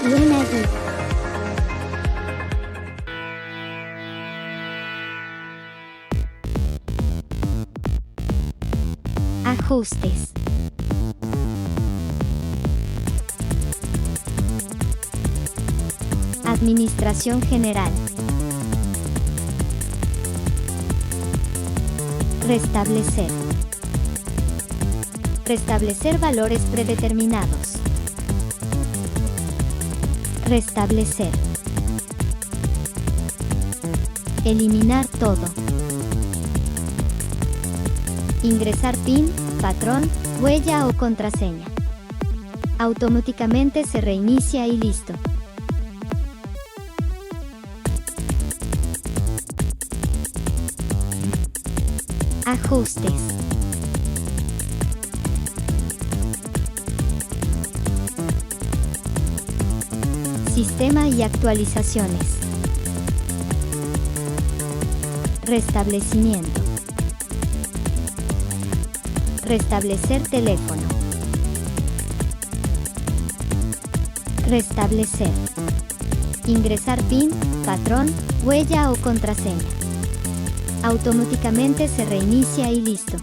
Luna Geek. Ajustes. Administración general. Restablecer. Restablecer valores predeterminados. Restablecer. Eliminar todo. Ingresar PIN, patrón, huella o contraseña. Automáticamente se reinicia y listo. Ajustes. Sistema y actualizaciones. Restablecimiento. Restablecer teléfono. Restablecer. Ingresar PIN, patrón, huella o contraseña. Automáticamente se reinicia y listo.